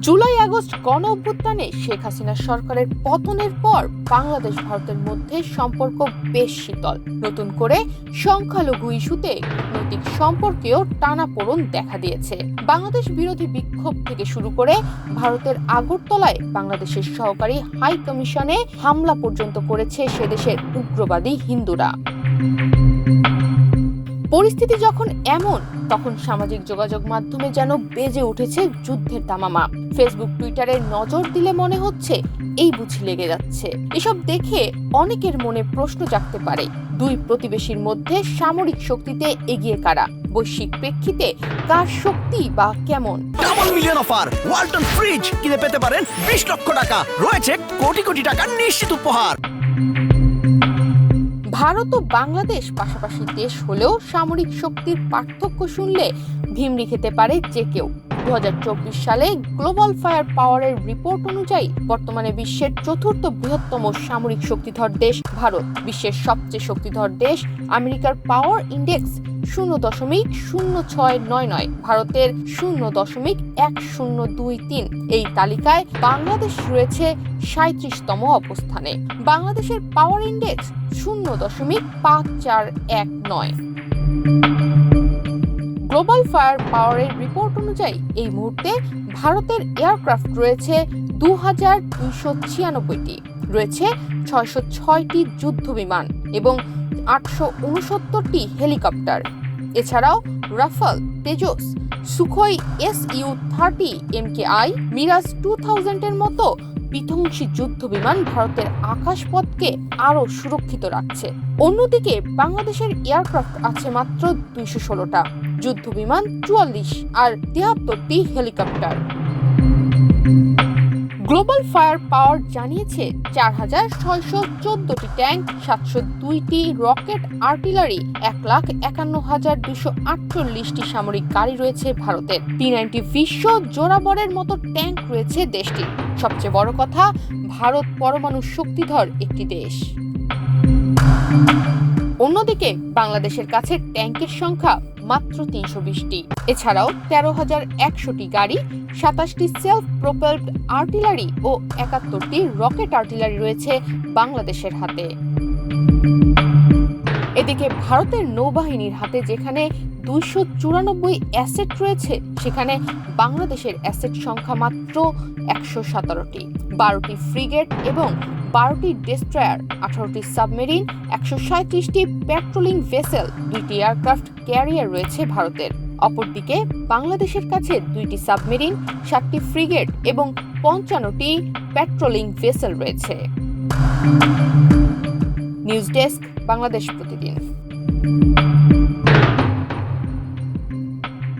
July August গণ অভ্যুত্থানে শেখ হাসিনা সরকারের পতনের পর বাংলাদেশ ভারতের মধ্যে সম্পর্ক বেশ শীতল। নতুন করে সংখ্যালঘু ইস্যুতে কূটনৈতিক সম্পর্কেও টানাপোড়েন দেখা দিয়েছে। বাংলাদেশ বিরোধী বিক্ষোভ থেকে শুরু করে ভারতের আগরতলায় বাংলাদেশের সহকারী হাই কমিশনে হামলা পর্যন্ত করেছে সেদেশের উগ্রবাদী হিন্দুরা। পরিস্থিতি যখন এমন, তখন সামাজিক যোগাযোগ মাধ্যমে যেন বেজে উঠেছে যুদ্ধের দামামা। ফেসবুক, টুইটারে নজর দিলে মনে হচ্ছে এই বুঝি লেগে যাচ্ছে। এসব দেখে অনেকের মনে প্রশ্ন জাগতে পারে, দুই প্রতিবেশীর মধ্যে সামরিক শক্তিতে এগিয়ে কারা? বৈশ্বিক প্রেক্ষিতে কার শক্তি বা কেমন? Double million offer Walton fridge কিনে পেতে পারেন 20 লক্ষ টাকা, রয়েছে কোটি কোটি টাকার নিশ্চিত উপহার। ভারত ও বাংলাদেশ পাশাপাশি দেশ হলেও সামরিক শক্তির পার্থক্য শুনলে ভিমড়ি খেতে পারে যে কেউ। 2024 সালে গ্লোবাল ফায়ার পাওয়ারের রিপোর্ট অনুযায়ী বর্তমানে বিশ্বের চতুর্থ বৃহত্তম সামরিক শক্তিধর দেশ ভারত। বিশ্বের সবচেয়ে শক্তিধর দেশ আমেরিকার পাওয়ার ইন্ডেক্স 0.0699, ভারতের 0.1023। এই তালিকায় বাংলাদেশ রয়েছে 37তম অবস্থানে। বাংলাদেশের পাওয়ার ইন্ডেক্স 0.5419। গ্লোবাল ফায়ার পাওয়ারের রিপোর্ট অনুযায়ী এই মুহূর্তে ভারতের এয়ারক্রাফট রয়েছে 2296টি, রয়েছে 606টি যুদ্ধ বিমান এবং 869টি হেলিকপ্টার। এছাড়াও Rafale, Tejas, Sukhoi Su-30 MKI, Mirage 2000-এর মতো বিধ্বংসী যুদ্ধ বিমান ভারতের আকাশপথকে আরও সুরক্ষিত রাখছে। অন্যদিকে বাংলাদেশের এয়ারক্রাফট আছে মাত্র 216টা, যুদ্ধ বিমান 44 আর 73টি হেলিকপ্টার। গ্লোবাল ফায়ার পাওয়ার জানিয়েছে 4614টি ট্যাঙ্ক, 702টি রকেট আর্টিলারি, 1,51,248টি সামরিক গাড়ি রয়েছে ভারতের। T-90 বিশ্ব জোড়াবরের মতো ট্যাঙ্ক রয়েছে দেশটির। সবচেয়ে বড় কথা, ভারত পরমাণু শক্তিধর একটি দেশ। অন্যদিকে বাংলাদেশের কাছে ট্যাঙ্কের সংখ্যা মাত্র 320টি। এছাড়াও 13,100টি গাড়ি, 27টি সেলফ প্রোপেলড আর্টিলারি ও 71টি রকেট আর্টিলারি রয়েছে বাংলাদেশের হাতে। এদিকে ভারতের নৌবাহিনীর হাতে যেখানে 294 অ্যাসেট রয়েছে, সেখানে বাংলাদেশের অ্যাসেট সংখ্যা মাত্র 117টি। 12টি ফ্রিগেট এবং 12টি ডেস্ট্রয়ার, 18টি সাবমেরিন, 137টি প্যাট্রোলিং ভেসেল, 2টি এয়ারক্রাফট ক্যারিয়ার রয়েছে ভারতের। অপরদিকে বাংলাদেশের কাছে 2টি সাবমেরিন, 7টি ফ্রিগেট এবং 55টি প্যাট্রোলিং ভেসেল রয়েছে। নিউজ ডেস্ক, বাংলাদেশ প্রতিদিন।